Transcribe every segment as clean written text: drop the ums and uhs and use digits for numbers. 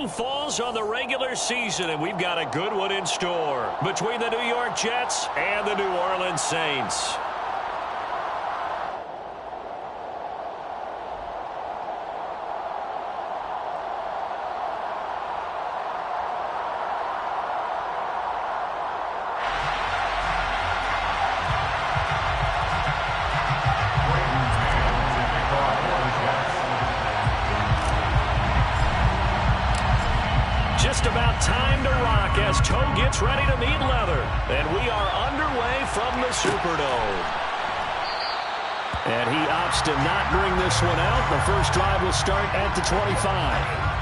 Falls on the regular season, and we've got a good one in store between the New York Jets and the New Orleans Saints. Just about time to rock as Toe gets ready to meet leather. And we are underway from the Superdome. And he opts to not bring this one out. The first drive will start at the 25.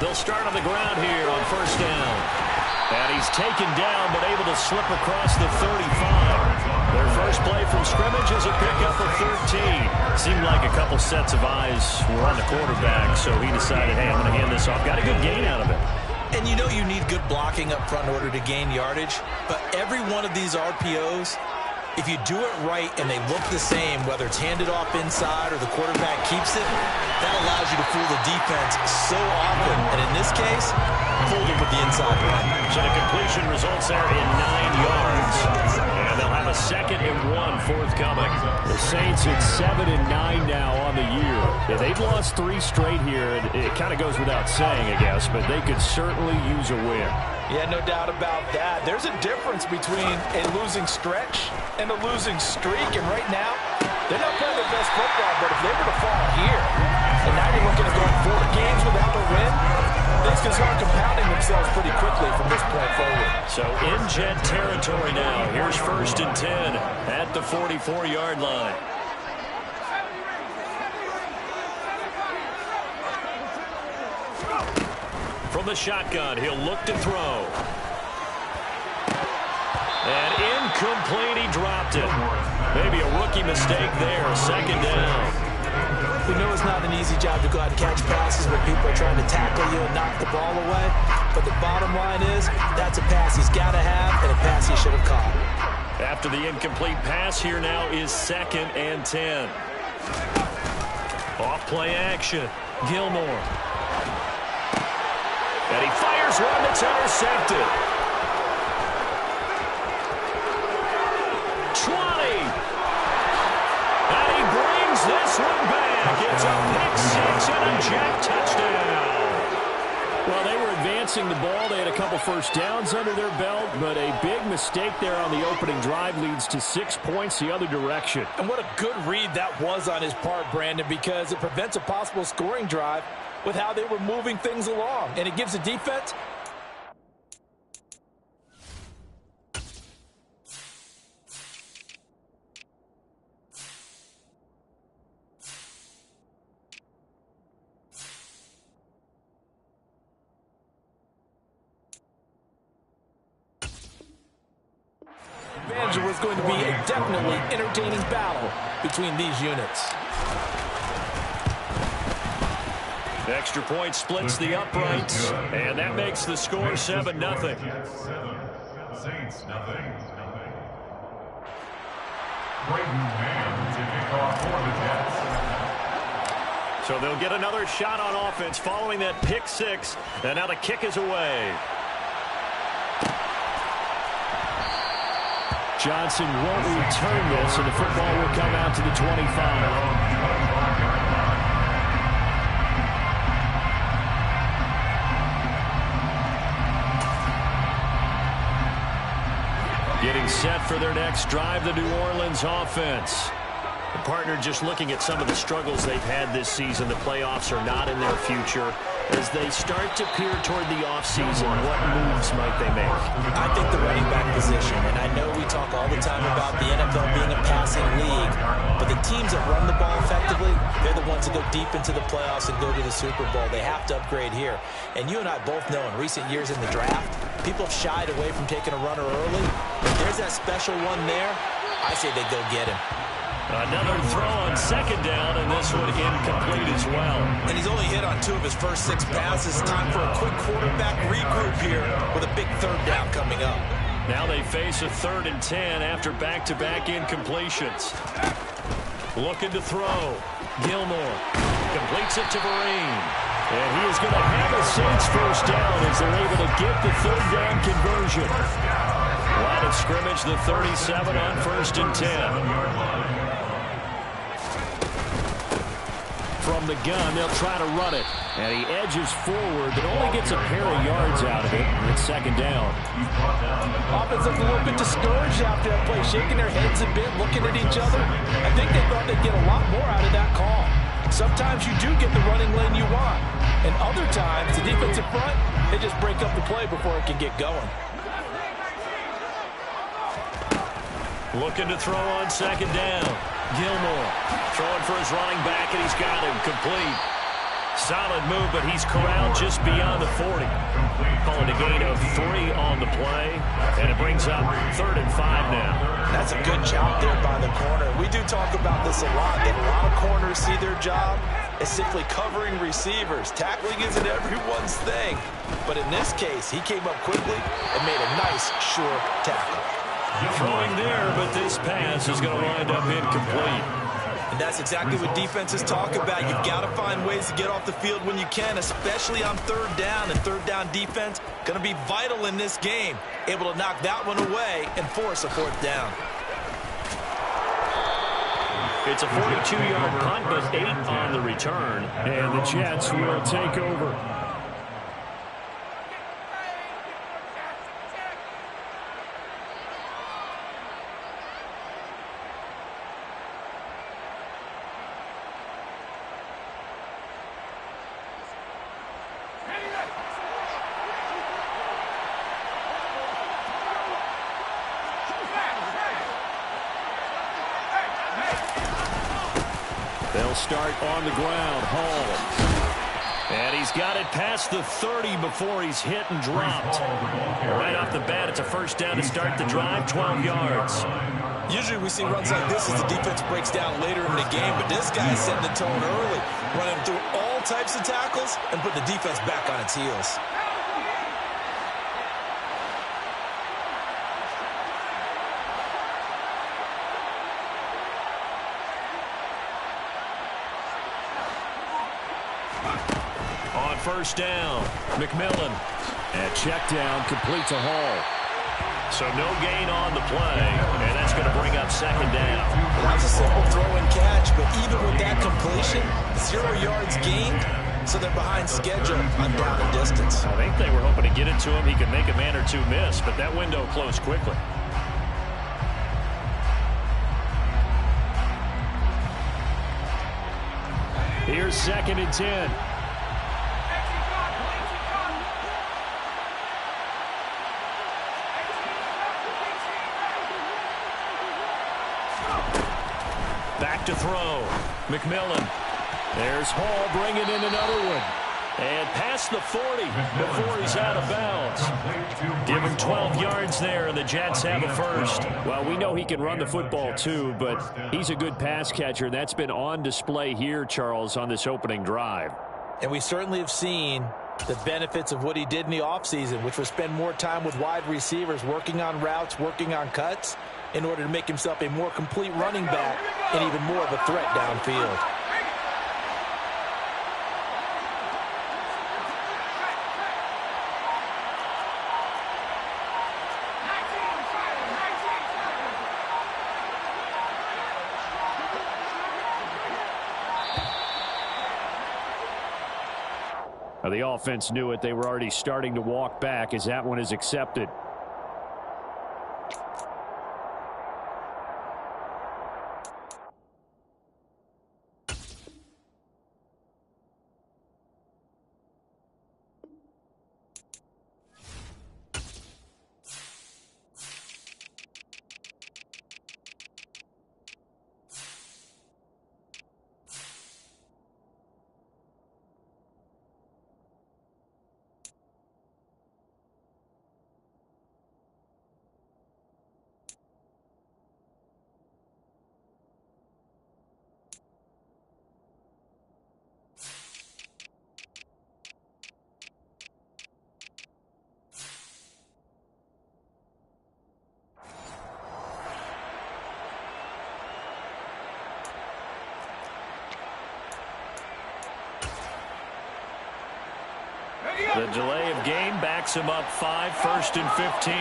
They'll start on the ground here on first down. And he's taken down but able to slip across the 35. Their first play from scrimmage is a pickup of 13. Seemed like a couple sets of eyes were on the quarterback, so he decided, hey, I'm going to hand this off. Got a good gain out of it. And you know you need good blocking up front in order to gain yardage, but every one of these RPOs, if you do it right and they look the same, whether it's handed off inside or the quarterback keeps it, that allows you to fool the defense so often. And in this case, fooled him with the inside run. So the completion results there in 9 yards. And they'll have a 2nd and 1 forthcoming. The Saints at 7 and 9 now on the year. Yeah, they've lost 3 straight here. It kind of goes without saying, I guess, but they could certainly use a win. Yeah, no doubt about that. There's a difference between a losing stretch and a losing streak. And right now, they're not playing their best football, but if they were to fall here, and now you're looking at going 4 games without a win, things can start compounding themselves pretty quickly from this point forward. So in Jet territory now. Here's 1st and 10 at the 44-yard line. From the shotgun, he'll look to throw. And incomplete, he dropped it. Maybe a rookie mistake there, 2nd down. We know it's not an easy job to go out and catch passes when people are trying to tackle you and knock the ball away. But the bottom line is, that's a pass he's got to have and a pass he should have caught. After the incomplete pass, here now is 2nd and 10. Off play action, Gilmore. And he fires one that's intercepted. 20. And he brings this one back. It's a pick 6 and a Jet touchdown. Well, they were advancing the ball. They had a couple first downs under their belt, but a big mistake there on the opening drive leads to 6 points the other direction. And what a good read that was on his part, Brandon, because it prevents a possible scoring drive with how they were moving things along. And it gives the defense advantage. Was going to be a definitely entertaining battle between these units. The extra point splits the uprights, and that makes the score 7-0. Saints nothing. Brayton Mann to kick off for the Jets. So they'll get another shot on offense following that pick 6, and now the kick is away. Johnson won't return this, and the football will come out to the 25. Getting set for their next drive, the New Orleans offense. The partner just looking at some of the struggles they've had this season. The playoffs are not in their future. As they start to peer toward the offseason, what moves might they make? I think the running back position, and I know we talk all the time about the NFL being a passing league, but the teams that run the ball effectively, they're the ones that go deep into the playoffs and go to the Super Bowl. They have to upgrade here. And you and I both know in recent years in the draft, people have shied away from taking a runner early. If there's that special one there, I say they go get him. Another throw on second down, and this one incomplete as well. And he's only hit on 2 of his first 6 passes. Time for a quick quarterback regroup here with a big third down coming up. Now they face a 3rd and 10 after back-to-back incompletions. Looking to throw. Gilmore completes it to Vereen. And he is going to have a Saints first down as they're able to get the 3rd down conversion. Line of scrimmage, the 37 on 1st and 10. From the gun, they'll try to run it. And he edges forward, but only gets a pair of yards out of it. And it's 2nd down. Offense looked a little bit discouraged after that play, shaking their heads a bit, looking at each other. I think they thought they'd get a lot more out of that call. Sometimes you do get the running lane you want. And other times, the defensive front, they just break up the play before it can get going. Looking to throw on 2nd down. Gilmore throwing for his running back, and he's got him complete. Solid move, but he's corralled just beyond the 40. Calling a gain of 3 on the play, and it brings up 3rd and 5 now. That's a good job there by the corner. We do talk about this a lot, that a lot of corners see their job as simply covering receivers. Tackling isn't everyone's thing. But in this case, he came up quickly and made a nice, sure tackle. Throwing there, but this pass is going to wind up incomplete. And that's exactly what defenses talk about. You've got to find ways to get off the field when you can, especially on 3rd down. And 3rd down defense going to be vital in this game. Able to knock that one away and force a 4th down. It's a 42-yard punt, but 8 on the return. And the Jets will take over. They'll start on the ground. Hall. And he's got it past the 30 before he's hit and dropped. Right off the bat, it's a first down to start the drive, 12 yards. Usually we see runs like this as the defense breaks down later in the game, but this guy is setting the tone early, running through all types of tackles and put the defense back on its heels. On first down, McMillan. And check down, complete to Hall. So no gain on the play, and that's going to bring up 2nd down. That was a simple throw and catch, but even with that completion, 0 yards gained, so they're behind schedule on down and distance. I think they were hoping to get it to him. He could make a man or two miss, but that window closed quickly. Here's 2nd and 10. Back to throw. McMillan. There's Hall bringing in another one. And past the 40 before he's out of bounds. Give him 12 yards there, and the Jets have a first. Well, we know he can run the football too, but he's a good pass catcher. That's been on display here, Charles, on this opening drive. And we certainly have seen the benefits of what he did in the offseason, which was spend more time with wide receivers, working on routes, working on cuts, in order to make himself a more complete running back and even more of a threat downfield. Now, the offense knew it. They were already starting to walk back as that one is accepted. The delay of game backs him up 5, 1st and 15.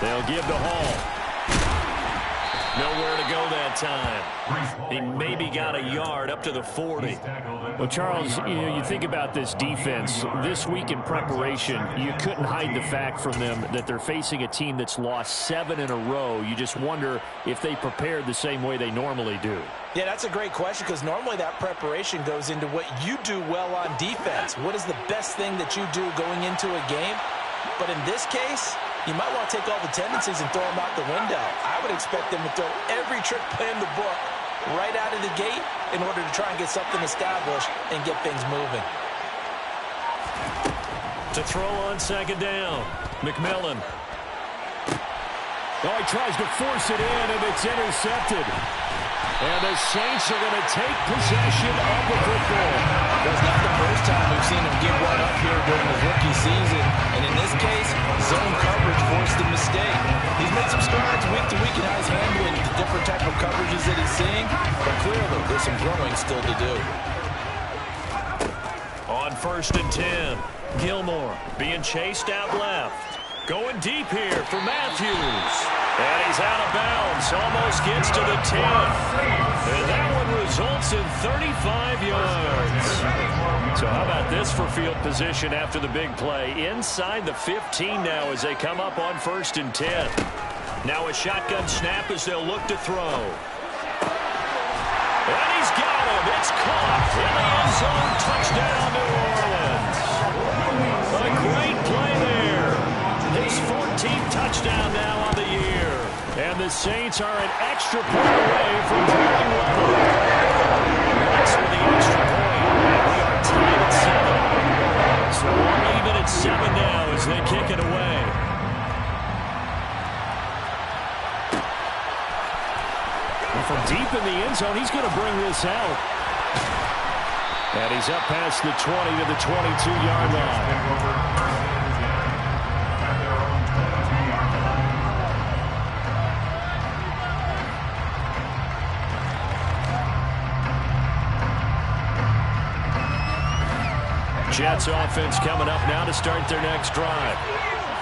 They'll give to Hall. Nowhere to go that time. He maybe got a yard up to the 40. Well, Charles, you think about this defense. This week in preparation, you couldn't hide the fact from them that they're facing a team that's lost 7 in a row. You just wonder if they prepared the same way they normally do. Yeah, that's a great question because normally that preparation goes into what you do well on defense. What is the best thing that you do going into a game? But in this case, you might want to take all the tendencies and throw them out the window. I would expect them to throw every trick play in the book right out of the gate in order to try and get something established and get things moving. To throw on 2nd down, McMillan. Oh, he tries to force it in, and it's intercepted. And the Saints are going to take possession of the football. That's not the first time we've seen him give one up here during his rookie season. And in this case, zone coverage forced the mistake. He's made some strides week to week in how he's handling the different type of coverages that he's seeing. But clearly, there's some growing still to do. On 1st and 10, Gilmore being chased out left. Going deep here for Matthews. And he's out of bounds. Almost gets to the 10. And that one results in 35 yards. So how about this for field position after the big play? Inside the 15 now as they come up on 1st and 10. Now a shotgun snap as they'll look to throw. And he's got him. It's caught in the end zone. Touchdown, New Orleans. A great play there. His 14th touchdown now on the year. And the Saints are an extra point away from pulling one. That's for the extra point. And we are tied at 7. So we're even at 7 now as they kick it away. And from deep in the end zone, he's going to bring this out. And he's up past the 20 to the 22-yard line. Jets offense coming up now to start their next drive.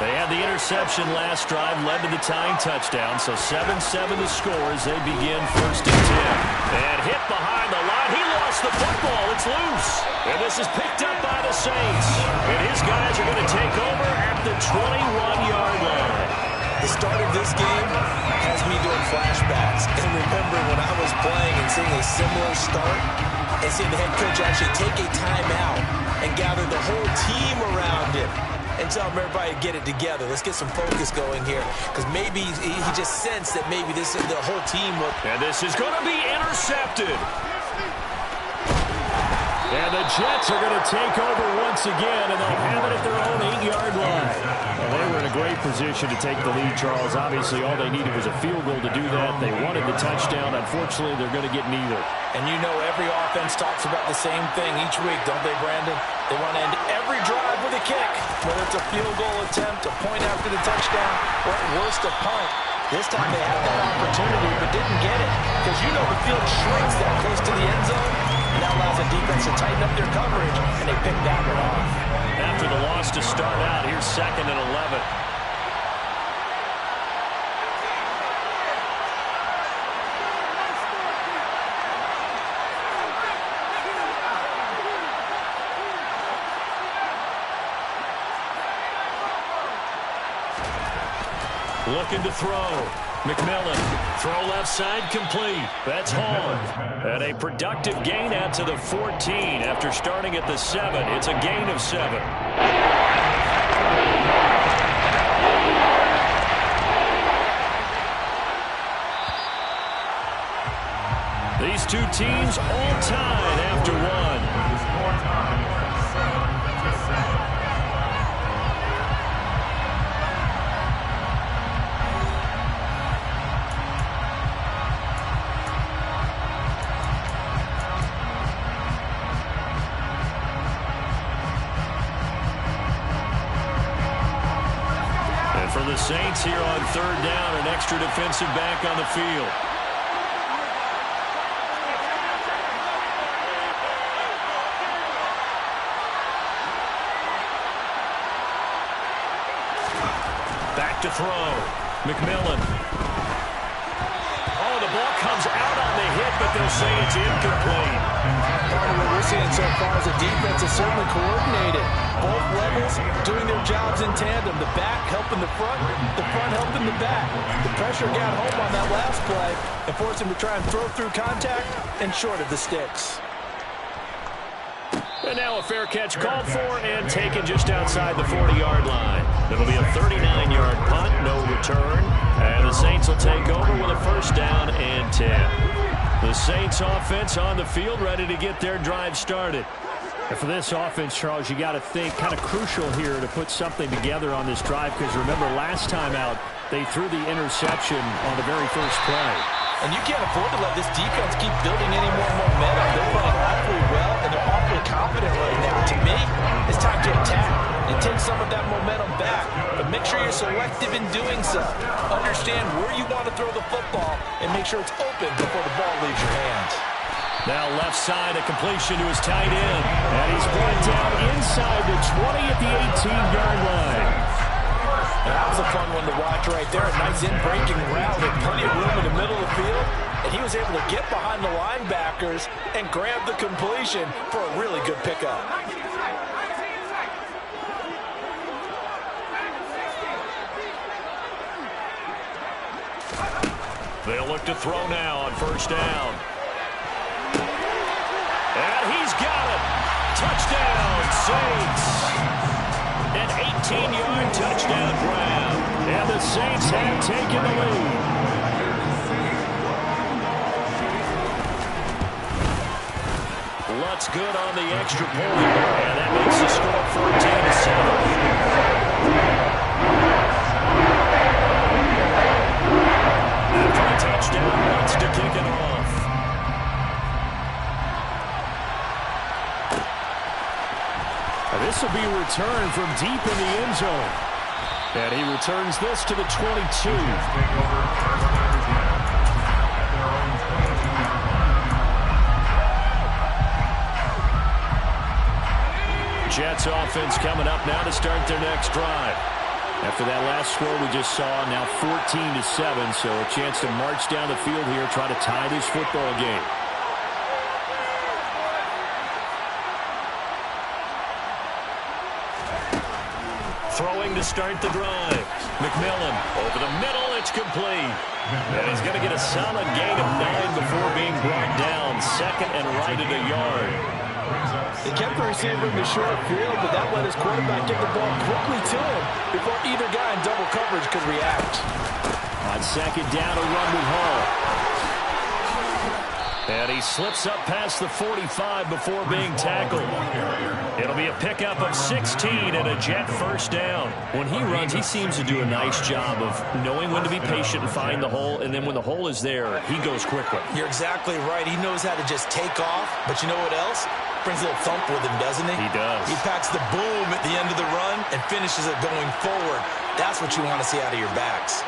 They had the interception last drive, led to the tying touchdown, so 7-7 the score as they begin 1st and 10. And hit behind the line. He lost the football. It's loose. And this is picked up by the Saints. And his guys are going to take over at the 21-yard line. The start of this game has me doing flashbacks. And remember when I was playing and seeing a similar start and seeing the head coach actually take a timeout and gather the whole team around him and tell everybody to get it together. Let's get some focus going here. Because maybe he just sensed that maybe this is the whole team. And this is going to be intercepted. And the Jets are going to take over once again, and they'll have it at their own 8-yard line. Well, they were in a great position to take the lead, Charles. Obviously, all they needed was a field goal to do that. They wanted the touchdown. Unfortunately, they're going to get neither. And you know every offense talks about the same thing each week, don't they, Brandon? They want to end every drive with a kick, whether it's a field goal attempt, a point after the touchdown, or at worst a punt. This time they had that opportunity but didn't get it because you know the field shrinks that close to the end zone, and that allows the defense to tighten up their coverage, and they pick that one off. After the loss to start out, here's 2nd and 11. Looking to throw. McMillan, throw left side complete. That's Hall. And a productive gain out to the 14 after starting at the 7. It's a gain of 7. These two teams all tied after one. the Saints here on third down, an extra defensive back on the field. Back to throw. McMillan. Oh, the ball comes out on the hit, but they'll say it's incomplete. Part of what we're seeing so far is the defense is certainly coordinated. Both levels doing their jobs in tandem. The back helping the front helping the back. The pressure got home on that last play and forced him to try and throw through contact and short of the sticks. And now a fair catch called for and taken just outside the 40-yard line. It'll be a 39-yard punt, no return. And the Saints will take over with a first down and 10. The Saints offense on the field ready to get their drive started. And for this offense, Charles, you got to think kind of crucial here to put something together on this drive, because remember last time out they threw the interception on the very first play. And you can't afford to let this defense keep building any more momentum. They're playing awfully well, and they're awfully confident right now. To me, it's time to attack and take some of that momentum back. But make sure you're selective in doing so. Understand where you want to throw the football and make sure it's open before the ball leaves your hands. Now left side, a completion to his tight end. And he's brought down inside the 20 at the 18-yard line. And that was a fun one to watch right there. A nice in-breaking route with plenty of room in the middle of the field. And he was able to get behind the linebackers and grab the completion for a really good pickup. They'll look to throw now on first down. And he's got it. Touchdown, Saints. An 18-yard touchdown grab. And the Saints have taken the lead. Lutz good on the extra point. And that makes the score 14-7. After a touchdown, Lutz to kick it off. This will be returned from deep in the end zone. And he returns this to the 22. Jets offense coming up now to start their next drive. After that last score we just saw, now 14-7, so a chance to march down the field here, try to tie this football game. Throwing to start the drive. McMillan over the middle. It's complete. And he's going to get a solid gain of 9 before being brought down. Second and right at a yard. They kept the receiver in the short field, but that let his quarterback get the ball quickly to him before either guy in double coverage could react. On second down, a run with Hall. And he slips up past the 45 before being tackled. It'll be a pickup of 16 and a Jet first down. When he runs, he seems to do a nice job of knowing when to be patient and find the hole, and then when the hole is there, he goes quickly. You're exactly right. He knows how to just take off, but you know what else? Brings a little thump with him, doesn't he? He does. He packs the boom at the end of the run and finishes it going forward. That's what you want to see out of your backs.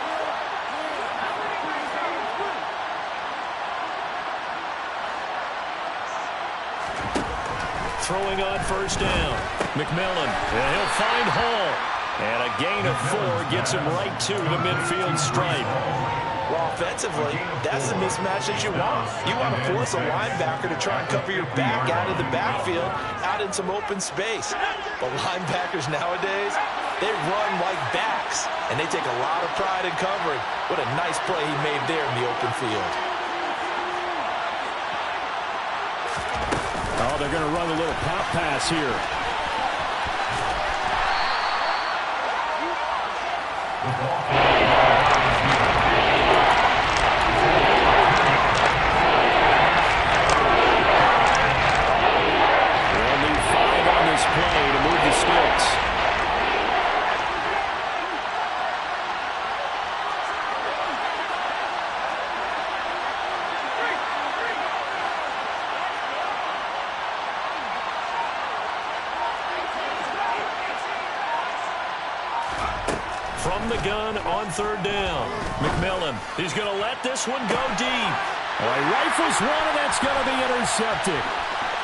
Throwing on first down. McMillan, and he'll find Hall. And a gain of 4 gets him right to the midfield stripe. Well, offensively, that's the mismatch that you want. You want to force a linebacker to try and cover your back out of the backfield, out in some open space. But linebackers nowadays, they run like backs, and they take a lot of pride in covering. What a nice play he made there in the open field. Oh, they're going to run a little pop pass here. They'll need 5 on this play to move the sticks. from the gun on third down. McMillan, he's going to let this one go deep. Well, he rifles one, and that's going to be intercepted.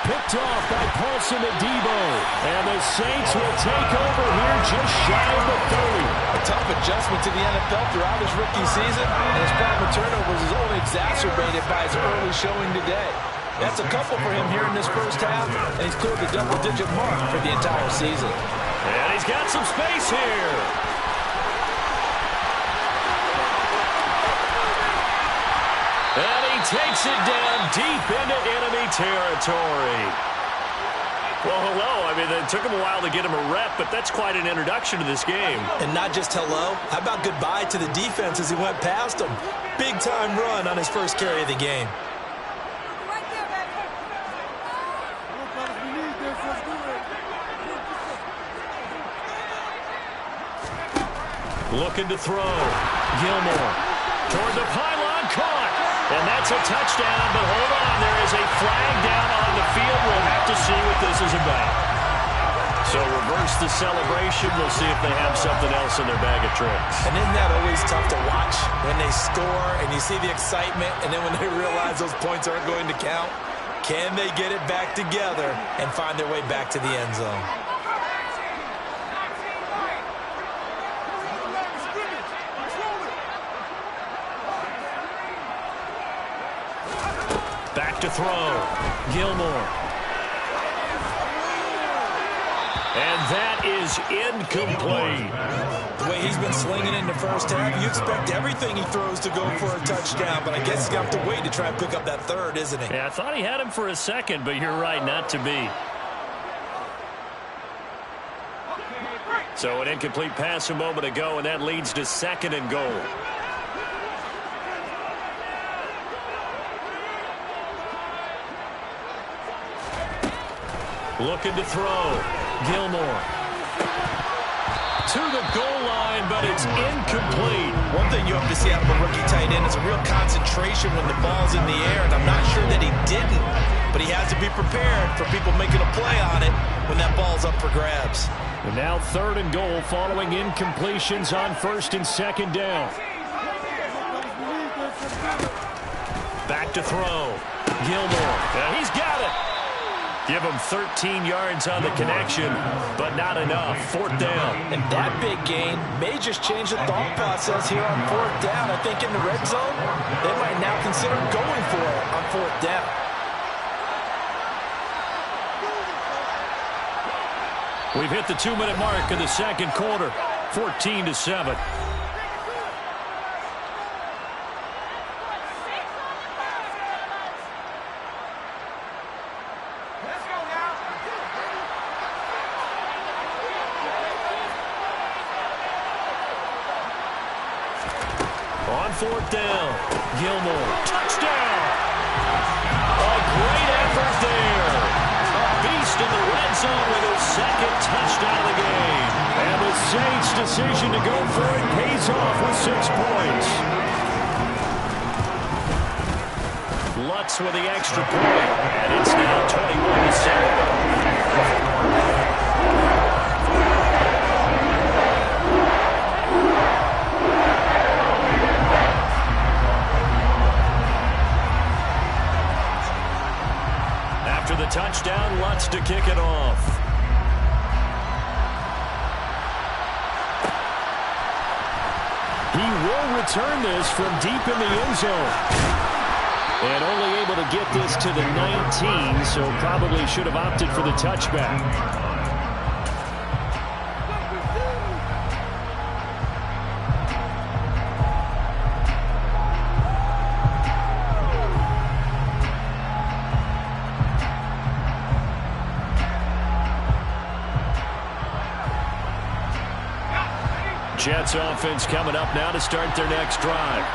Picked off by Paulson Adebo. And the Saints will take over here just shy of the 30. A tough adjustment to the NFL throughout his rookie season, and his problem with turnovers is only exacerbated by his early showing today. That's a couple for him here in this first half, and he's cleared the double-digit mark for the entire season. And he's got some space here. And he takes it down deep into enemy territory. Well, hello. I mean, it took him a while to get him a rep, but that's quite an introduction to this game. And not just hello. How about goodbye to the defense as he went past him? Big-time run on his first carry of the game. Looking to throw. Gilmore toward the pylon, caught. And that's a touchdown, but hold on. There is a flag down on the field. We'll have to see what this is about. So reverse the celebration. We'll see if they have something else in their bag of tricks. And isn't that always tough to watch when they score and you see the excitement, and then when they realize those points aren't going to count? Can they get it back together and find their way back to the end zone? Back to throw. Gilmore. And that is incomplete. The way he's been slinging in the first half, you expect everything he throws to go for a touchdown, but I guess he's going to have to wait to try and pick up that third, isn't he? Yeah, I thought he had him for a second, but you're right, not to be. So an incomplete pass a moment ago, and that leads to 2nd and goal. Looking to throw. Gilmore. To the goal line, but it's incomplete. One thing you have to see out of a rookie tight end is a real concentration when the ball's in the air, and I'm not sure that he didn't, but he has to be prepared for people making a play on it when that ball's up for grabs. And now 3rd and goal following incompletions on 1st and 2nd down. Back to throw. Gilmore. And he's got it. Give him 13 yards on the connection, but not enough. 4th down. And that big gain may just change the thought process here on 4th down. I think in the red zone, they might now consider going for it on 4th down. We've hit the 2-minute mark of the 2nd quarter. 14-7. On 4th down, Gilmore, touchdown! A great effort there. A beast in the red zone with his 2nd touchdown of the game. And the Saints' decision to go for it pays off with 6 points. Lutz with the extra point, and it's now 21-7. After the touchdown, Lutz to kick it off. He will return this from deep in the end zone. And only able to get this to the 19, so probably should have opted for the touchback. Jets offense coming up now to start their next drive.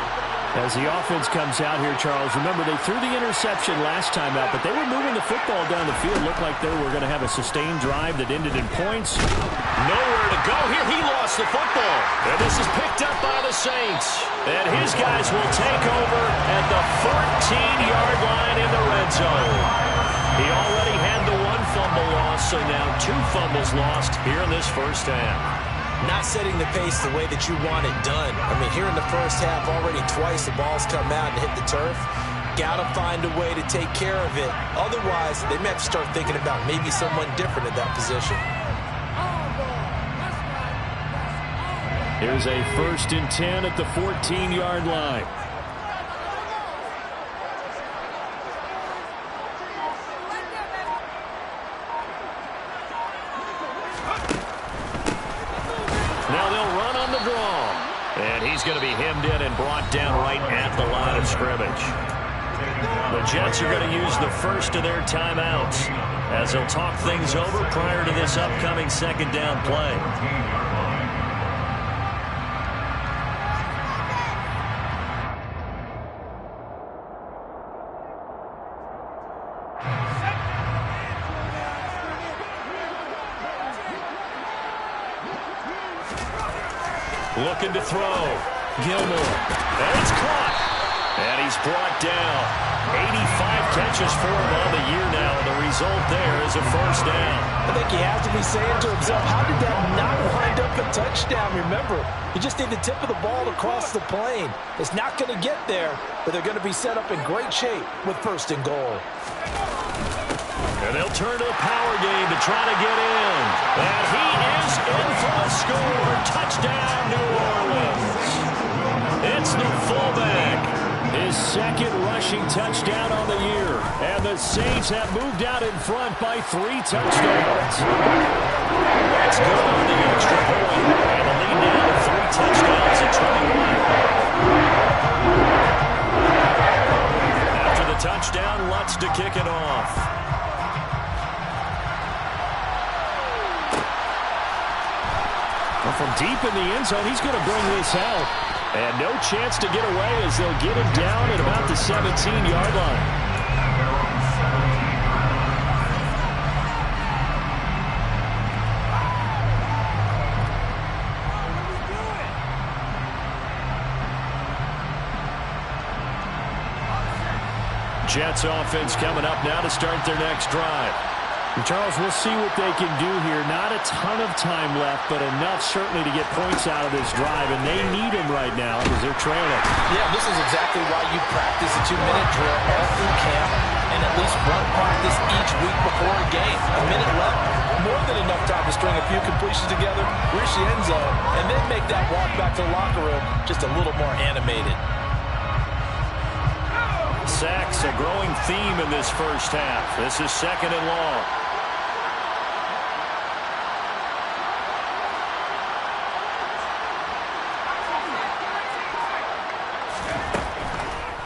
As the offense comes out here, Charles, remember they threw the interception last time out, but they were moving the football down the field. Looked like they were going to have a sustained drive that ended in points. Nowhere to go here. He lost the football. And this is picked up by the Saints. And his guys will take over at the 14-yard line in the red zone. He already had the 1 fumble loss, so now 2 fumbles lost here in this first half. not setting the pace the way that you want it done. I mean, here in the first half, already twice the ball's come out and hit the turf. Got to find a way to take care of it. Otherwise, they may have to start thinking about maybe someone different in that position. Here's a 1st and 10 at the 14-yard line. Now they'll run on the draw. And he's going to be hemmed in and brought down right at the line of scrimmage. The Jets are going to use the first of their timeouts as they'll talk things over prior to this upcoming 2nd down play. Looking to throw. Gilmore. And it's caught. And he's brought down. 85 catches for him on the year now. And the result there is a 1st down. I think he has to be saying to himself, how did that not wind up a touchdown? Remember, you just need the tip of the ball to cross the plane. It's not going to get there, but they're going to be set up in great shape with 1st and goal. And they'll turn to the power game to try to get in. And he is in for the score. Touchdown, New Orleans. It's the fullback. His 2nd rushing touchdown on the year. And the Saints have moved out in front by 3 touchdowns. That's good on the extra point. And the lead now to 3 touchdowns at 21. After the touchdown, Lutz to kick it off. Well, from deep in the end zone, he's going to bring this out. And no chance to get away as they'll get him down at about the 17-yard line. Jets offense coming up now to start their next drive. And Charles, we'll see what they can do here. Not a ton of time left, but enough certainly to get points out of this drive, and they need him right now because they're trailing. Yeah, this is exactly why you practice a 2-minute drill all through camp and at least one practice each week before a game. A minute left, more than enough time to string a few completions together, reach the end zone, and then make that walk back to the locker room just a little more animated. Sacks, a growing theme in this first half. This is 2nd and long.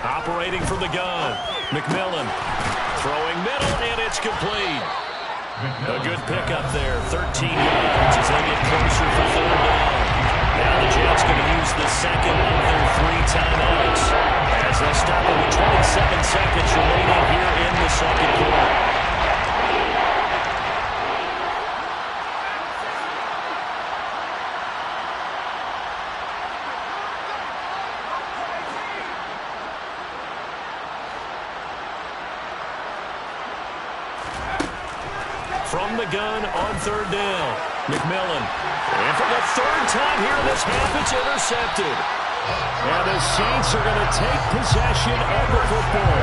Operating from the gun, McMillan. Throwing middle, and it's complete. A good pickup there, 13 yards as they get closer for 3rd down. Now the Jets going to use the 2nd of their 3 timeouts as they stop it with 27 seconds remaining here in the 2nd quarter. From the gun on 3rd down, McMillan. And for the 3rd time here in this half, it's intercepted. And the Saints are going to take possession of the football.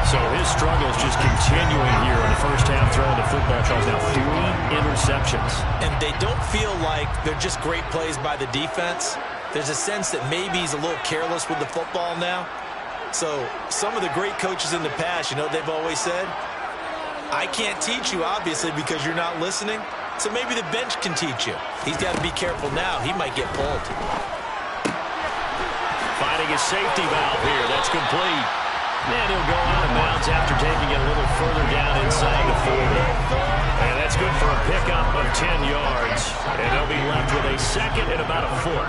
So his struggles just continuing here in the first half throwing the football. Charles, now 3 interceptions. And they don't feel like they're just great plays by the defense. There's a sense that maybe he's a little careless with the football now. So some of the great coaches in the past, you know what they've always said? I can't teach you, obviously, because you're not listening. So maybe the bench can teach you. He's got to be careful now. He might get pulled. Finding a safety valve here. That's complete. And he'll go out of bounds after taking it a little further down inside the 40. And that's good for a pickup of 10 yards. And they'll be left with a 2nd and about a foot.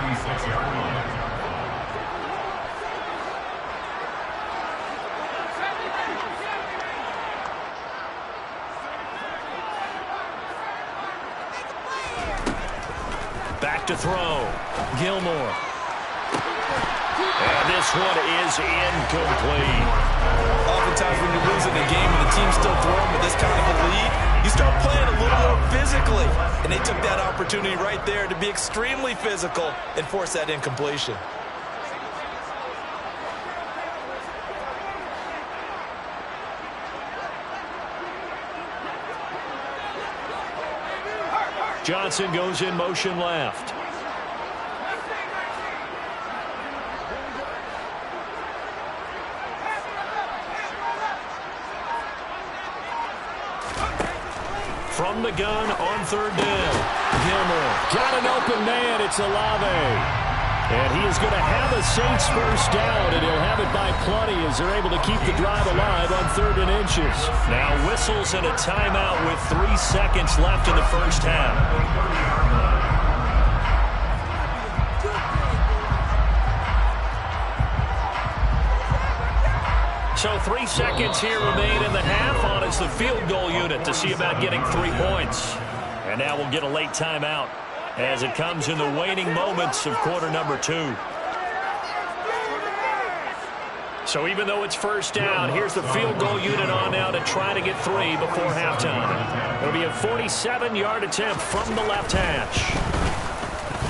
Back to throw. Gilmore. And this one is incomplete. Oftentimes when you're losing a game and the team's still throwing with this kind of a lead, you start playing a little more physical. quickly. And they took that opportunity right there to be extremely physical and force that incompletion. Johnson goes in motion left. From the gun on third down. Gilmore got an open man. It's Olave. And he is going to have a Saints first down, and he'll have it by plenty as they're able to keep the drive alive on 3rd and inches. Now whistles and a timeout with 3 seconds left in the first half. So 3 seconds here remain in the half on as the field goal unit to see about getting 3 points. And now we'll get a late timeout as it comes in the waning moments of quarter number 2. So even though it's first down, here's the field goal unit on now to try to get 3 before halftime. It'll be a 47-yard attempt from the left hash.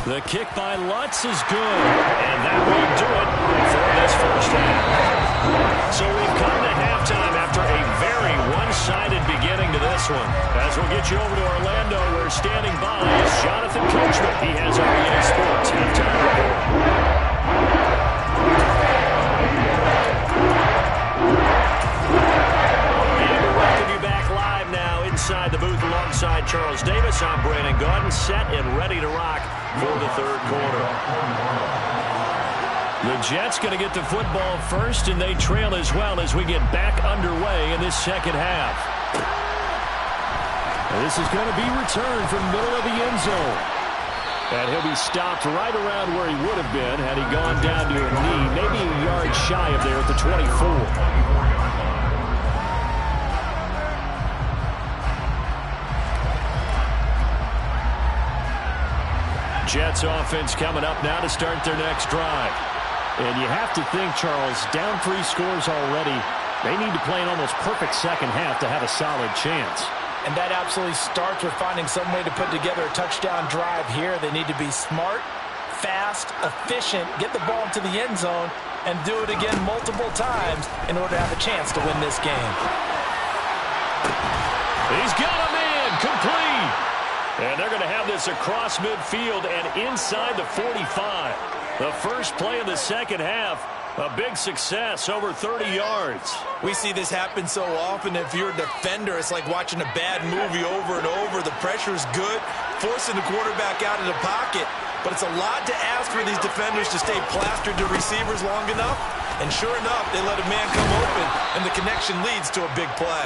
The kick by Lutz is good, and that will do it for this first half. So we've come to halftime after a very one-sided beginning to this one. As we'll get you over to Orlando, where standing by is Jonathan Coachman. He has our EA Sports halftime report. Inside the booth alongside Charles Davis, I'm Brandon Gaudin, set and ready to rock for the third quarter. The Jets going to get the football first, and they trail as well as we get back underway in this second half. And this is going to be returned from middle of the end zone. And he'll be stopped right around where he would have been had he gone down to a knee, maybe a yard shy of there at the 24. Jets offense coming up now to start their next drive. And you have to think, Charles, down 3 scores already. They need to play an almost perfect second half to have a solid chance. And that absolutely starts with finding some way to put together a touchdown drive here. They need to be smart, fast, efficient, get the ball into the end zone, and do it again multiple times in order to have a chance to win this game. He's got him in, complete. And they're going to have this across midfield and inside the 45. The first play of the second half, a big success, over 30 yards. We see this happen so often. If you're a defender, it's like watching a bad movie over and over. The pressure is good, forcing the quarterback out of the pocket. But it's a lot to ask for these defenders to stay plastered to receivers long enough. And sure enough, they let a man come open, and the connection leads to a big play.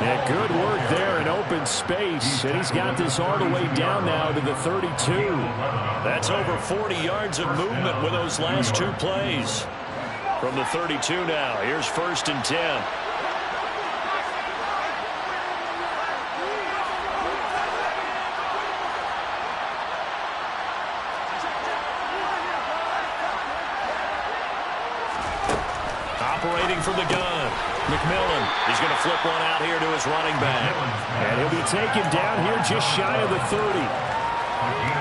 Yeah, good work there in open space. And he's got this all the way down now to the 32. That's over 40 yards of movement with those last 2 plays. From the 32 now, here's 1st and 10. Operating from the gun, McMillan. He's going to flip one out here to his running back. And he'll be taken down here just shy of the 30.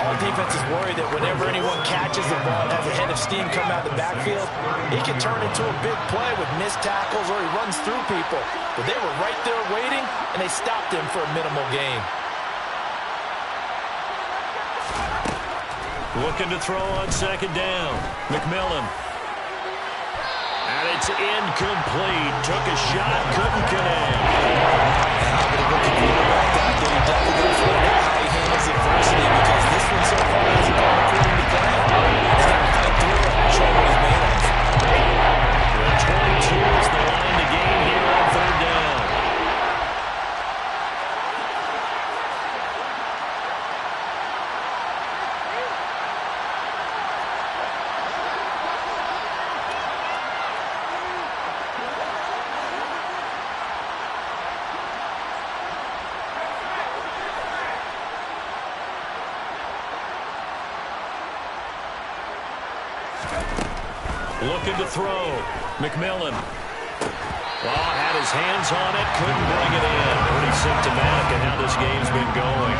All defenses worry that whenever anyone catches the ball and has a head of steam come out of the backfield, it can turn into a big play with missed tackles or he runs through people. But they were right there waiting, and they stopped him for a minimal gain. Looking to throw on second down. McMillan. And it's incomplete. Took a shot, couldn't connect. He definitely goes for it. He handles adversity because this one so far hasn't gone according to plan. He's got to kind of throw it and show what he's made of. The 22 is the line to gain here on third down. Looking to throw. McMillan. Oh, had his hands on it. Couldn't bring it in. Pretty symptomatic of how this game's been going.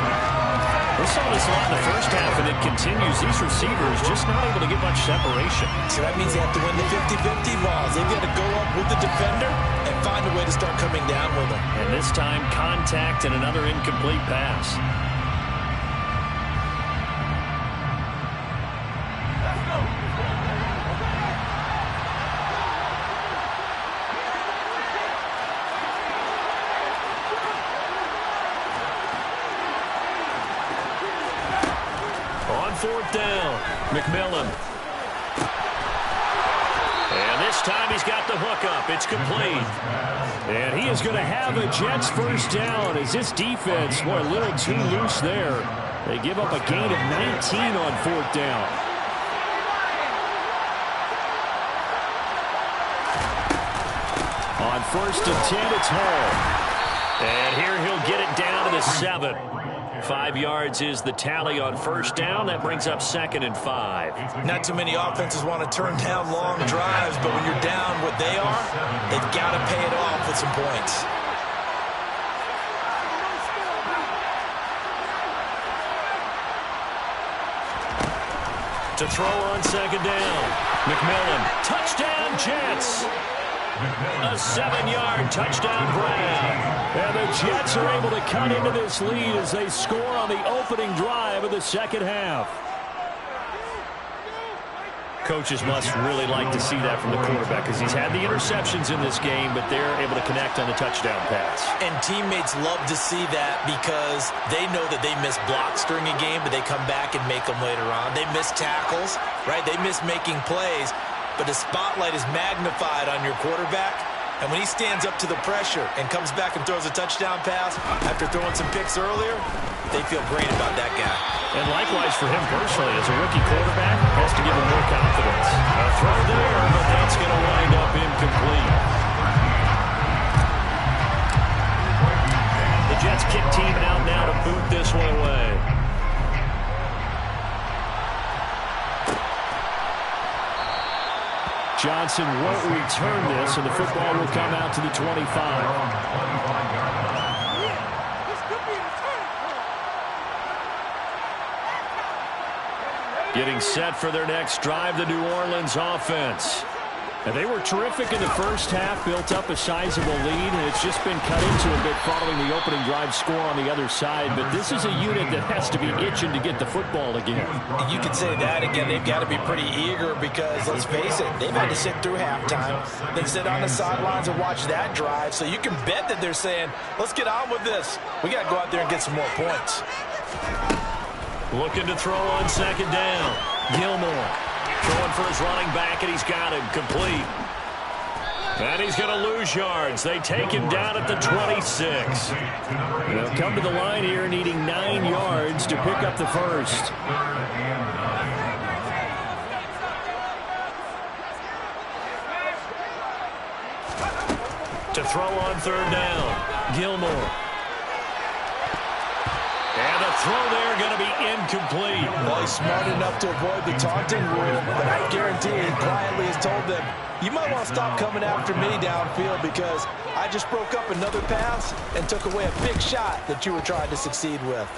We saw this a lot in the first half, and it continues. These receivers just not able to get much separation. So that means they have to win the 50-50 balls. They've got to go up with the defender and find a way to start coming down with them. And this time, contact and another incomplete pass. Fourth down, McMillan. And this time he's got the hook up. It's complete. And he is going to have a Jets first down as this defense, boy, a little too loose there. They give up a gain of 19 on fourth down. On first and 10, it's Hall. And here he'll get it down to the 7. 5 yards is the tally on first down. That brings up 2nd and 5. Not too many offenses want to turn down long drives, but when you're down what they are, they've got to pay it off with some points. To throw on second down, McMillan. Touchdown, Jets. A 7-yard touchdown grab. And the Jets are able to cut into this lead as they score on the opening drive of the second half. Coaches must really like to see that from the quarterback because he's had the interceptions in this game, but they're able to connect on the touchdown pass. And teammates love to see that because they know that they miss blocks during a game, but they come back and make them later on. They miss tackles, right? They miss making plays. But the spotlight is magnified on your quarterback. And when he stands up to the pressure and comes back and throws a touchdown pass after throwing some picks earlier, they feel great about that guy. And likewise for him personally, as a rookie quarterback, has to give him more confidence. A throw there, but that's going to wind up incomplete. The Jets kick team out now to boot this one away. Johnson won't return this, and the football will come out to the 25. Getting set for their next drive, the New Orleans offense. And they were terrific in the first half, built up a sizable lead, and it's just been cut into a bit following the opening drive score on the other side. But this is a unit that has to be itching to get the football again. You could say that again. They've got to be pretty eager because, let's face it, they've had to sit through halftime, then sit on the sidelines and watch that drive. So you can bet that they're saying, let's get on with this. We got to go out there and get some more points. Looking to throw on second down. Gilmore. Throwing for his running back, and he's got him complete. And he's going to lose yards. They take him down at the 26. They'll come to the line here needing 9 yards to pick up the first. To throw on third down, Gilmore. And the throw there going to be incomplete. Well, he's smart enough to avoid the taunting rule, but I guarantee he quietly has told them, you might want to stop coming after me downfield because I just broke up another pass and took away a big shot that you were trying to succeed with.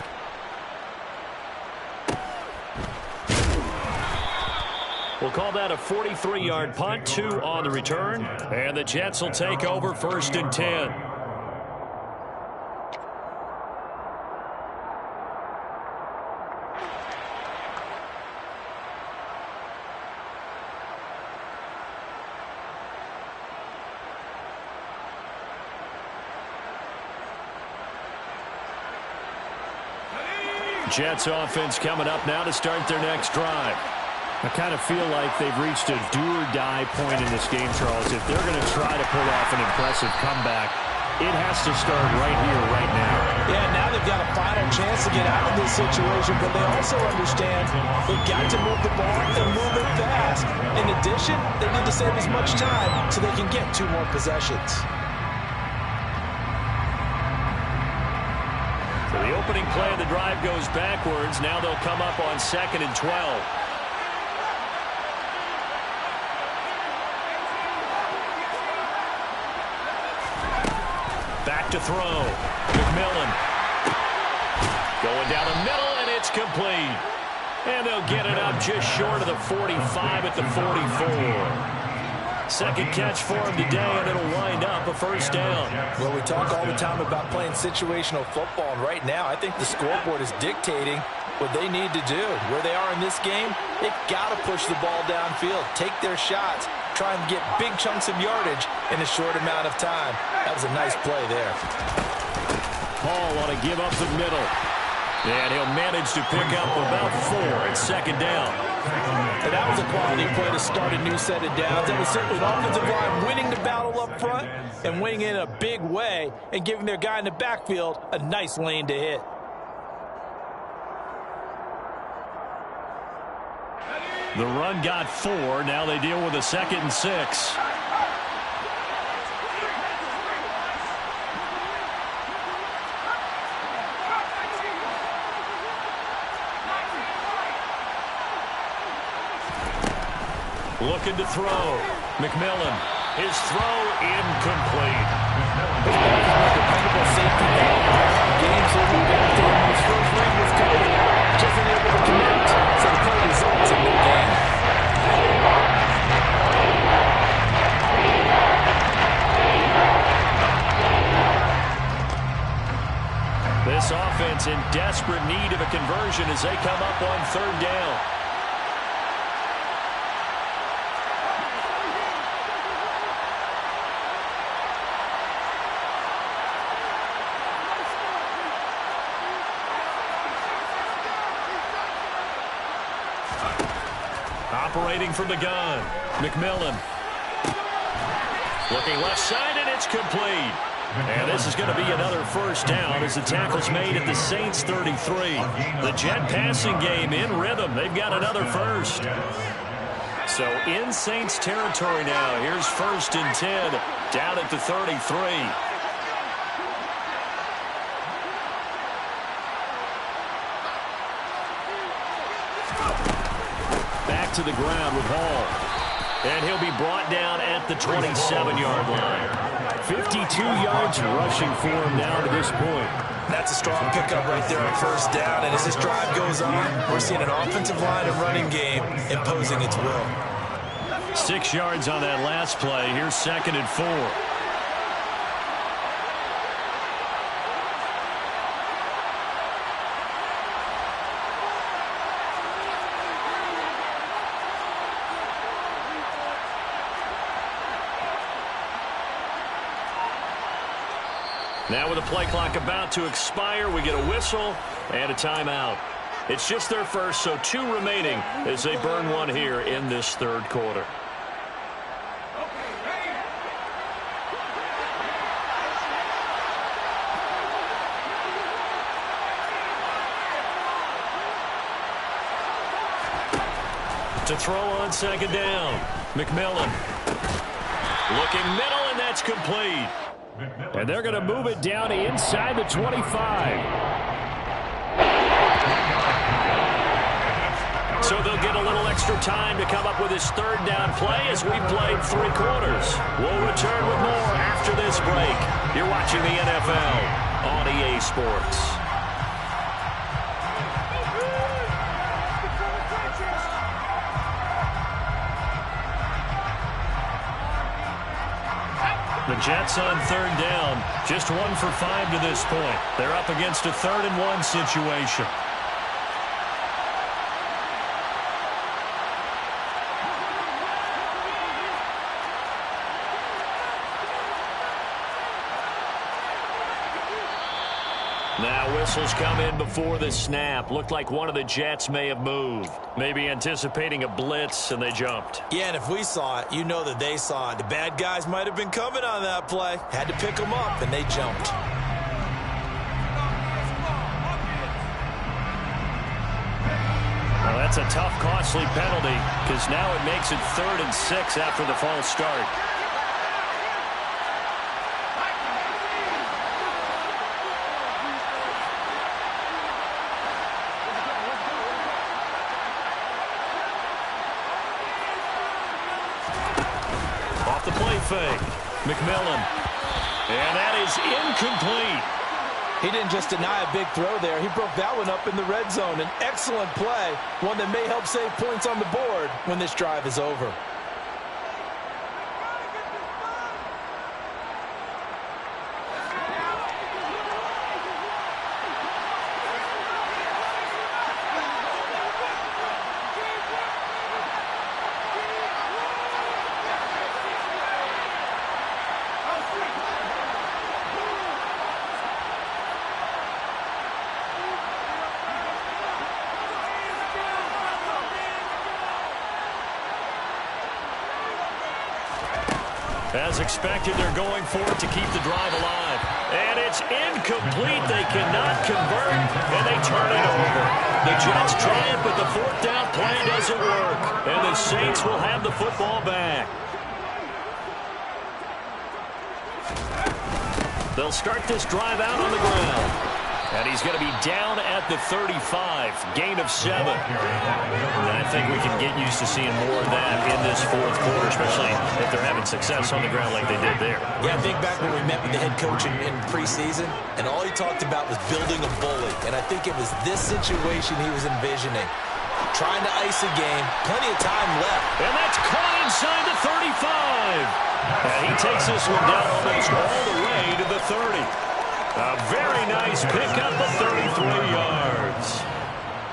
We'll call that a 43-yard punt, 2 on the return. And the Jets will take over first and 10. Jets offense coming up now to start their next drive. I kind of feel like they've reached a do-or-die point in this game, Charles. If they're going to try to pull off an impressive comeback, it has to start right here, right now. Yeah, now they've got a final chance to get out of this situation, but they also understand they've got to move the ball and move it fast. In addition, they need to save as much time so they can get 2 more possessions. So the opening play of the drive goes backwards. Now they'll come up on 2nd and 12. Back to throw. McMillan. Going down the middle, and That's complete. And they'll get it up just short of the 45 at the 44. Second catch for him today, and it'll wind up a first down. Well, we talk all the time about playing situational football, and right now I think the scoreboard is dictating what they need to do. Where they are in this game, they've got to push the ball downfield, take their shots, try and get big chunks of yardage in a short amount of time. That was a nice play there. Hall on a give up the middle. And he'll manage to pick up about 4 at second down. And that was a quality play to start a new set of downs. That was certainly an offensive line winning the battle up front and winning in a big way and giving their guy in the backfield a nice lane to hit. The run got 4. Now they deal with a 2nd and 6. Looking to throw. McMillan. His throw incomplete. Dependable safety valve. Games moving back to him. His first read was coming. Just unable to connect. So the play results in the game. This offense in desperate need of a conversion as they come up on 3rd down. Operating from the gun, McMillan. Looking left side, and it's complete. And this is going to be another first down as the tackle's made at the Saints 33. The Jet passing game in rhythm. They've got another first. So in Saints territory now. Here's 1st and 10 down at the 33. To the ground with Hall. And he'll be brought down at the 27-yard line. 52 yards rushing for him now to this point. That's a strong pickup right there on first down. And as this drive goes on, we're seeing an offensive line and running game imposing its will. 6 yards on that last play. Here's 2nd and 4. Now with the play clock about to expire, we get a whistle and a timeout. It's just their first, so 2 remaining as they burn one here in this 3rd quarter. To throw on 2nd down, McMillan. Looking middle, and that's complete. And they're going to move it down inside the 25. So they'll get a little extra time to come up with his 3rd down play as we played 3 quarters. We'll return with more after this break. You're watching the NFL on EA Sports. The Jets on 3rd down, just 1 for 5 to this point. They're up against a 3rd and 1 situation. Now whistles come in before the snap. Looked like one of the Jets may have moved. Maybe anticipating a blitz, and they jumped. Yeah, and if we saw it, you know that they saw it. The bad guys might have been coming on that play. Had to pick them up, and they jumped. Well, that's a tough, costly penalty because now it makes it 3rd and 6 after the false start. Fake. McMillan. And that is incomplete. He didn't just deny a big throw there. He broke that one up in the red zone. An excellent play, one that may help save points on the board when this drive is over. As expected, they're going for it to keep the drive alive. And it's incomplete. They cannot convert, and they turn it over. The Jets try it, but the fourth down play doesn't work. And the Saints will have the football back. They'll start this drive out on the ground. And he's going to be down at the 35, gain of 7. And I think we can get used to seeing more of that in this fourth quarter, especially if they're having success on the ground like they did there. Yeah, I think back when we met with the head coach in preseason, and all he talked about was building a bully. And I think it was this situation he was envisioning. Trying to ice a game, plenty of time left. And that's caught inside the 35. And he takes this one down almost all the way to the 30. A very nice pickup of 33 yards.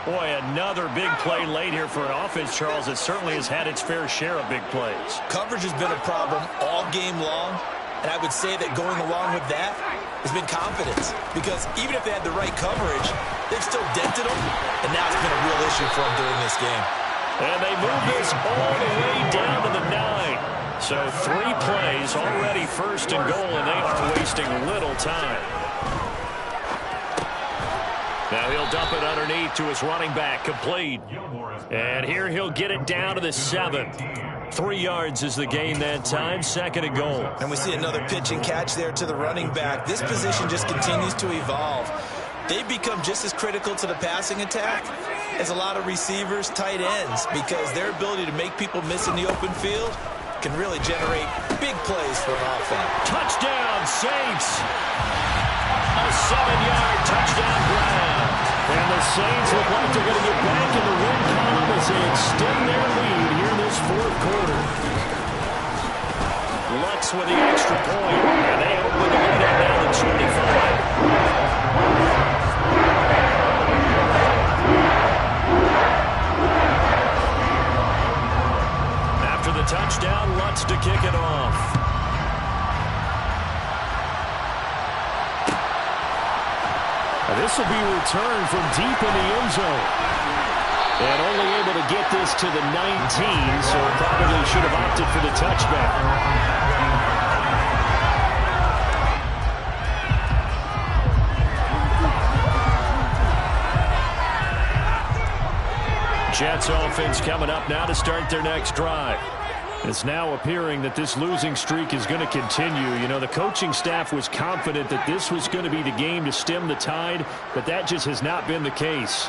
Boy, another big play late here for an offense, Charles, that certainly has had its fair share of big plays. Coverage has been a problem all game long, and I would say that going along with that has been confidence. Because even if they had the right coverage, they've still dented them, and now it's been a real issue for them during this game. And they move this all the way down to the 9. So 3 plays already first and goal, and they are wasting little time. Now he'll dump it underneath to his running back, complete. And here he'll get it down to the 7. 3 yards is the gain that time, second and goal. And we see another pitch and catch there to the running back. This position just continues to evolve. They've become just as critical to the passing attack as a lot of receivers, tight ends, because their ability to make people miss in the open field can really generate big plays for an offense. Touchdown, Saints! A 7-yard touchdown grab. And the Saints look like they're going to get back in the win column as they extend their lead here in this fourth quarter. Lutz with the extra point, and they open the lead up now to 25. After the touchdown, Lutz to kick it off. This will be returned from deep in the end zone. And only able to get this to the 19, so probably should have opted for the touchback. Jets offense coming up now to start their next drive. It's now appearing that this losing streak is going to continue. You know, the coaching staff was confident that this was going to be the game to stem the tide, but that just has not been the case.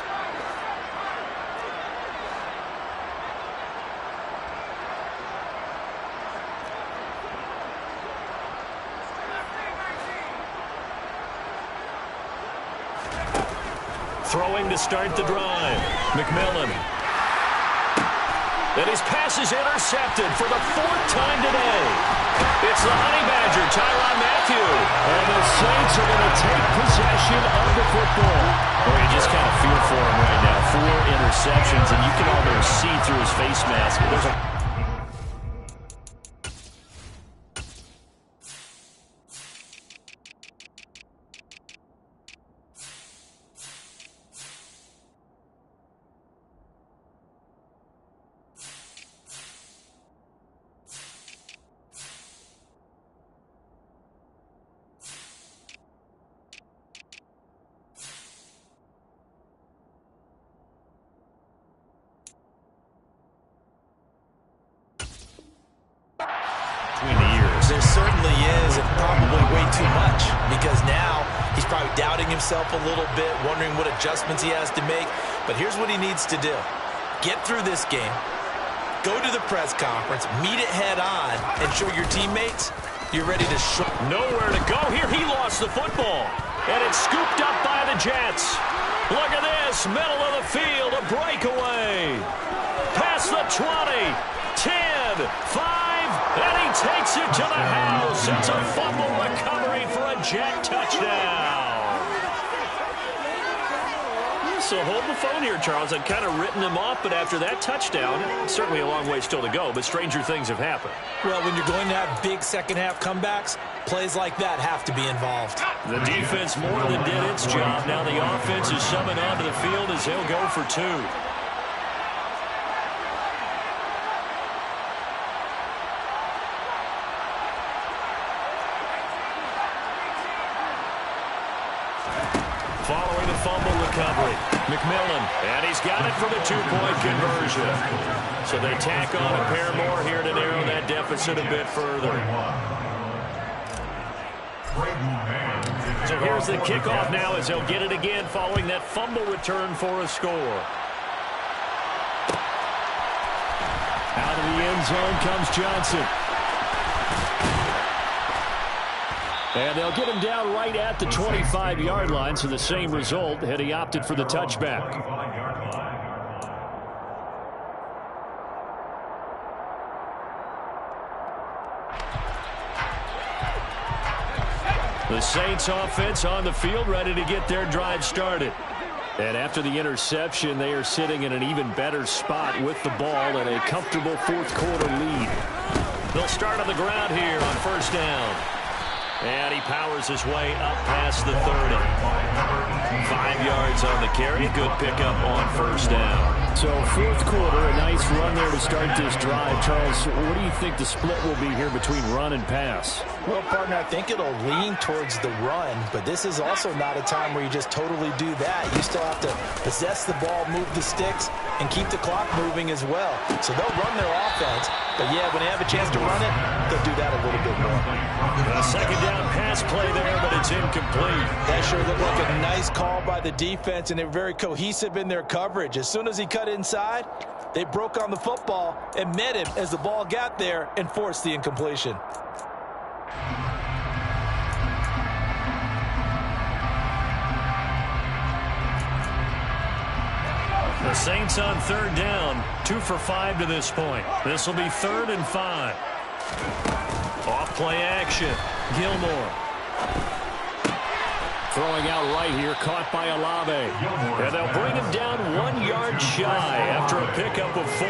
Throwing to start the drive. McMillan. And his pass is intercepted for the 4th time today. It's the Honey Badger, Tyrann Mathieu. And the Saints are going to take possession of the football. Boy, you just kind of feel for him right now. 4 interceptions, and you can almost see through his face mask. There's a There certainly is, and probably way too much, because now he's probably doubting himself a little bit, wondering what adjustments he has to make. But here's what he needs to do. Get through this game, go to the press conference, meet it head on, and show your teammates you're ready to show. Nowhere to go here. He lost the football. and it's scooped up by the Jets. Look at this, middle of the field, a breakaway. Past the 20, 10, 5, and he takes it to the house. It's a fumble recovery for a Jet touchdown. So hold the phone here, Charles. I'd kind of written him off, but after that touchdown, certainly a long way still to go, but stranger things have happened. Well, when you're going to have big second-half comebacks, plays like that have to be involved. The defense more than did its job. Now the offense is summoned onto the field as they'll go for two. Following the fumble recovery, McMillan, and he's got it for the two-point conversion. So they tack on a pair more here to narrow that deficit a bit further. So here's the kickoff now as they'll get it again following that fumble return for a score. Out of the end zone comes Johnson. And they'll get him down right at the 25-yard line, so the same result had he opted for the touchback. The Saints offense on the field, ready to get their drive started. And after the interception, they are sitting in an even better spot with the ball and a comfortable fourth-quarter lead. They'll start on the ground here on first down. And he powers his way up past the 30. 5 yards on the carry. Good pickup on first down. So fourth quarter, a nice run there to start this drive. Charles, what do you think the split will be here between run and pass? Well, partner, I think it'll lean towards the run, but this is also not a time where you just totally do that. You still have to possess the ball, move the sticks, and keep the clock moving as well. So they'll run their offense, but yeah, when they have a chance to run it, they'll do that a little bit more. A second down pass play there, but it's incomplete. That sure looked like a nice call by the defense, and they're very cohesive in their coverage. As soon as he cut inside, they broke on the football and met him as the ball got there and forced the incompletion. The Saints on third down, 2 for 5 to this point. This will be 3rd and 5. Off play action, Gilmore. Throwing out right here, caught by Olave. And they'll bring him down 1 yard shy after a pickup of 4.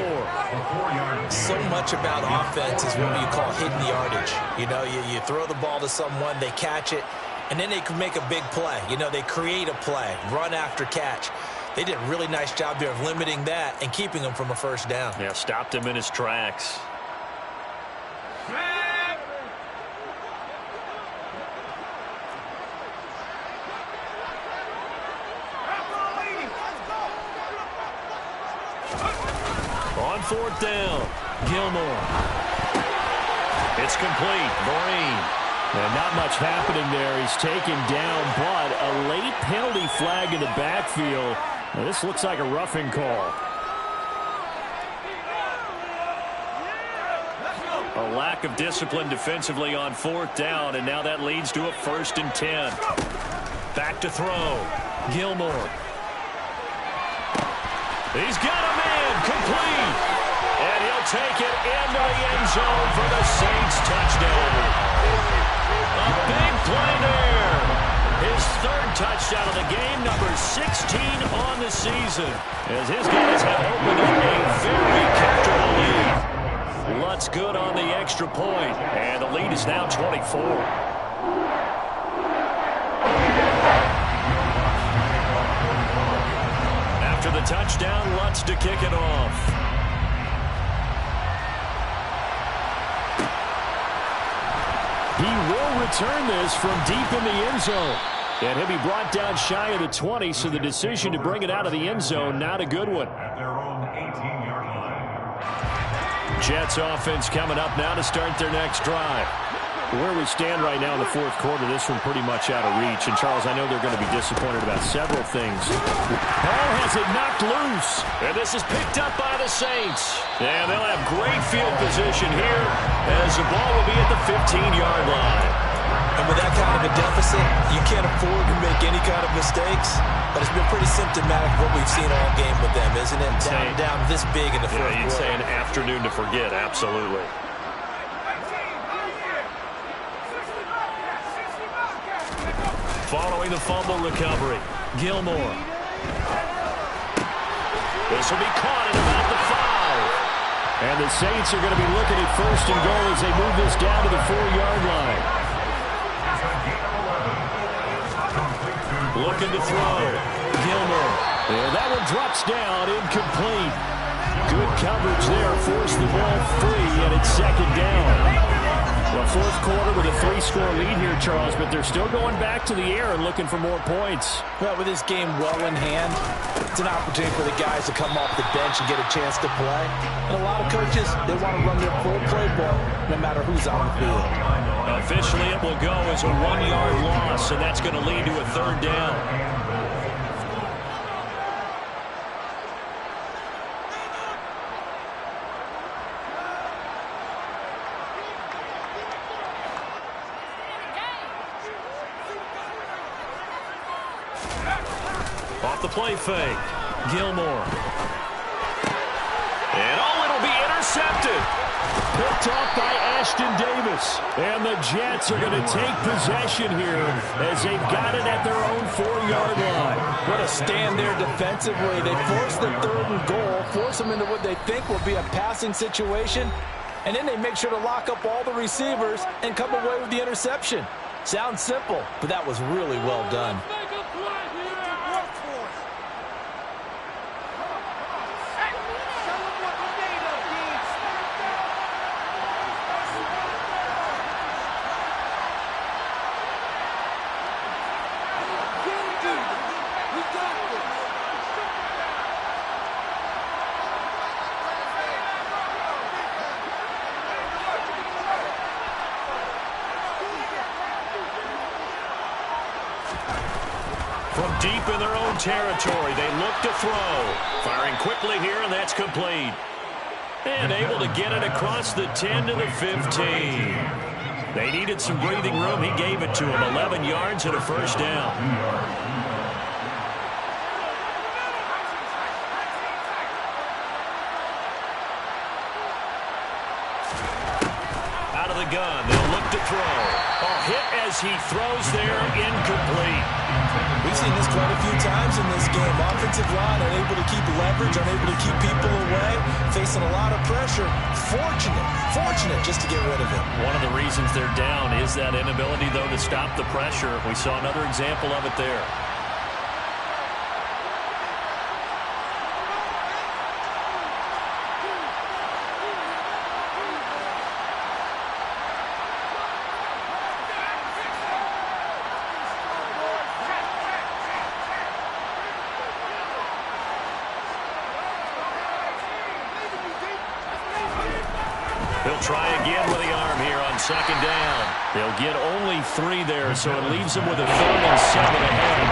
So much about offense is what you call hidden yardage. You know, you throw the ball to someone, they catch it, and then they can make a big play. You know, they create a play, run after catch. They did a really nice job there of limiting that and keeping him from a first down. Yeah, stopped him in his tracks. On fourth down, Gilmore. It's complete. Vereen. And not much happening there. He's taken down, but a late penalty flag in the backfield. Now, this looks like a roughing call. A lack of discipline defensively on fourth down, and now that leads to a 1st and 10. Back to throw. Gilmore. He's got a man, complete. And he'll take it into the end zone for the Saints touchdown. A big play there. His 3rd touchdown of the game, number 16 on the season. As his guys have opened up a very comfortable lead. Lutz good on the extra point, and the lead is now 24. After the touchdown, Lutz to kick it off. He will return this from deep in the end zone. And he'll be brought down shy of the 20, so the decision to bring it out of the end zone, not a good one. At their own 18-yard line. Jets offense coming up now to start their next drive. Where we stand right now in the fourth quarter, this one pretty much out of reach. And, Charles, I know they're going to be disappointed about several things. Ball has it knocked loose. And this is picked up by the Saints. And they'll have great field position here as the ball will be at the 15-yard line. And with that kind of a deficit, you can't afford to make any kind of mistakes. But it's been pretty symptomatic of what we've seen all game with them, isn't it? Down this big in the fourth quarter. You'd say an afternoon to forget, absolutely. Following the fumble recovery, Gilmore. This will be caught at about the 5. And the Saints are going to be looking at first and goal as they move this down to the 4-yard line. Looking to throw. Gilmore. And that one drops down, incomplete. Good coverage there. Forced the ball free, and it's second down. Well, fourth quarter with a 3-score lead here, Charles, but they're still going back to the air and looking for more points. Well, with this game well in hand, it's an opportunity for the guys to come off the bench and get a chance to play. And a lot of coaches, they want to run their full playbook no matter who's on the field. Officially, it will go as a 1-yard loss, and that's going to lead to a third down. Off the play fake, Gilmore. And it'll be intercepted. Picked off by Ashton Davis. And the Jets are going to take possession here as they've got it at their own 4-yard line. What a stand there defensively. They force the 3rd and goal, force them into what they think will be a passing situation, and then they make sure to lock up all the receivers and come away with the interception. Sounds simple, but that was really well done. From deep in their own territory, they look to throw. Firing quickly here, and that's complete. And able to get it across the 10 to the 15. They needed some breathing room. He gave it to them. 11 yards and a first down. Out of the gun, they'll look to throw. A hit as he throws there, incomplete. We've seen this quite a few times in this game. Offensive line unable to keep leverage, unable to keep people away, facing a lot of pressure. Fortunate just to get rid of it. One of the reasons they're down is that inability, though, to stop the pressure. We saw another example of it there. He'll try again with the arm here on second down. They'll get only 3 there, so it leaves them with a 3rd and 7 ahead.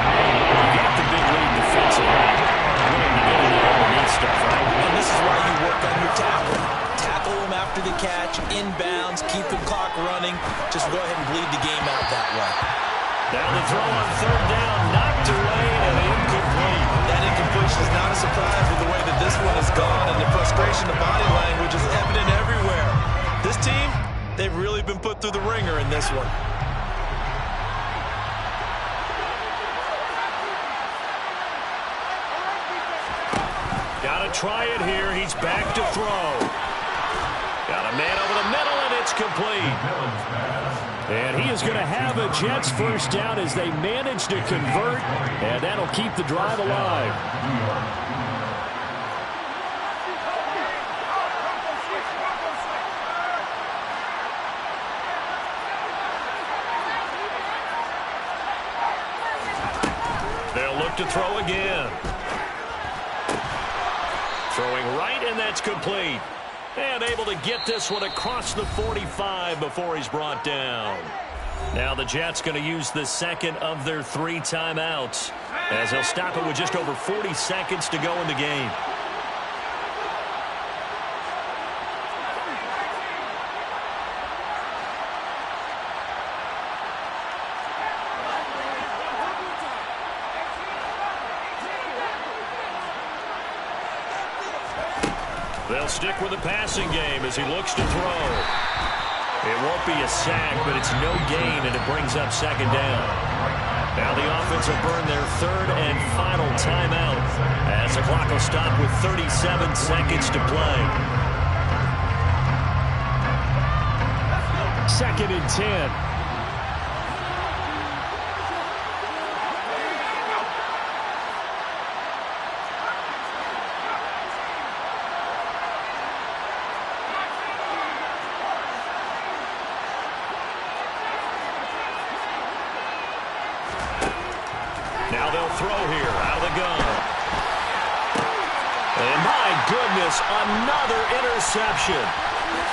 You got the big lead defensively. Willing to get in there underneath stuff, right? And this is why you work on your tackle. Tackle him after the catch, inbounds, keep the clock running. Just go ahead and bleed the game out that way. Down the throw on 3rd down, knocked away and incomplete. That incompletion is not a surprise with the way that this one has gone, and the frustration, the body language is evident everywhere. This team, they've really been put through the ringer in this one. Got to try it here. He's back to throw. Got a man over the middle, and it's complete. And he is going to have a Jets first down as they manage to convert, and that'll keep the drive alive. They'll look to throw again. Throwing right, and that's complete. And able to get this one across the 45 before he's brought down. Now the Jets going to use the second of their 3 timeouts, as they'll stop it with just over 40 seconds to go in the game. They'll stick with the passing game as he looks to throw. It won't be a sack, but it's no gain, and it brings up second down. Now the offense will burn their third and final timeout as the clock will stop with 37 seconds to play. 2nd and 10. Now they'll throw here out of the gun. And my goodness, another interception.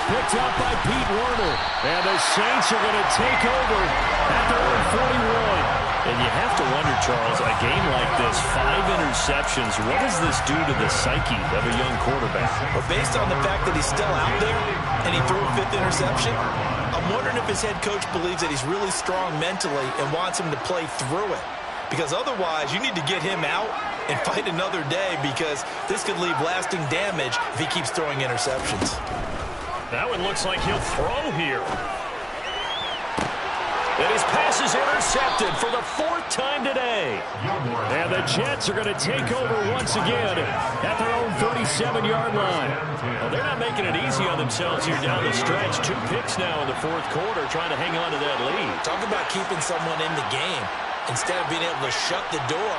Picked up by Pete Werner. And the Saints are going to take over at their own 41. And you have to wonder, Charles, a game like this, 5 interceptions, what does this do to the psyche of a young quarterback? Well, based on the fact that he's still out there and he threw a 5th interception, I'm wondering if his head coach believes that he's really strong mentally and wants him to play through it. Because otherwise, you need to get him out and fight another day, because this could leave lasting damage if he keeps throwing interceptions. That one looks like he'll throw here. And his pass is intercepted for the 4th time today. And the Jets are going to take over once again at their own 37-yard line. Well, they're not making it easy on themselves here down the stretch. 2 picks now in the 4th quarter, trying to hang on to that lead. Talk about keeping someone in the game. Instead of being able to shut the door,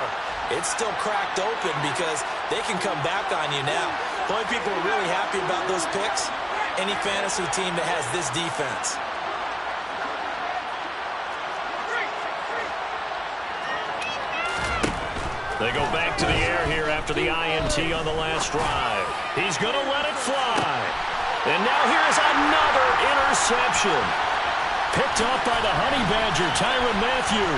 it's still cracked open because they can come back on you now. The only people who are really happy about those picks, any fantasy team that has this defense. They go back to the air here after the INT on the last drive. He's going to let it fly. And now here's another interception. Picked up by the Honey Badger, Tyrann Mathieu.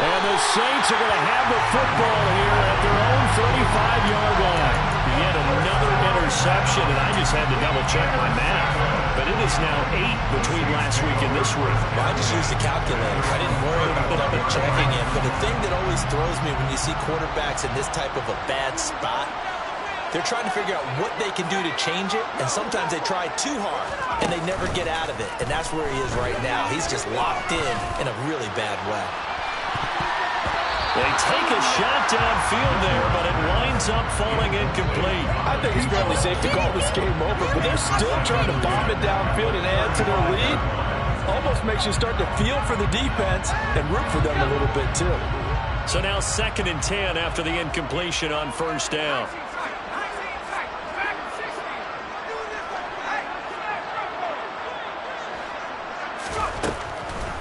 And the Saints are going to have the football here at their own 35-yard line. Yet another interception, and I just had to double-check my math. But it is now 8 between last week and this week. Well, I just used the calculator. I didn't worry about double-checking it. But the thing that always throws me when you see quarterbacks in this type of a bad spot, they're trying to figure out what they can do to change it, and sometimes they try too hard, and they never get out of it. And that's where he is right now. He's just locked in a really bad way. They take a shot downfield there, but it winds up falling incomplete. I think it's fairly safe to call this game over, but they're still trying to bomb it downfield and add to their lead. Almost makes you start to feel for the defense and root for them a little bit, too. So now 2nd and 10 after the incompletion on 1st down.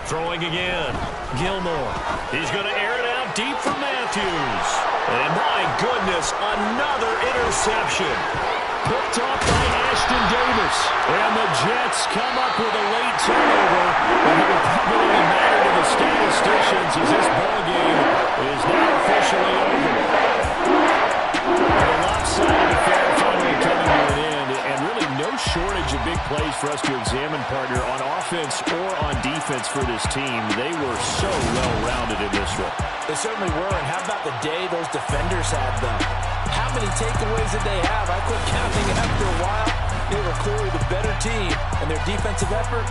Throwing again. Gilmore. He's going to air it out deep for Matthews. And my goodness, another interception. Picked off by Ashton Davis. And the Jets come up with a late turnover. And it will probably only matter to the statisticians as this ballgame is now officially over. The lopsided affair finally coming to an end. And really no shortage of big plays for us to examine, partner, on offense or on defense for this team. They were so well-rounded in this one. They certainly were, and how about the day those defenders had them? How many takeaways did they have? I quit counting after a while. They were clearly the better team, and their defensive effort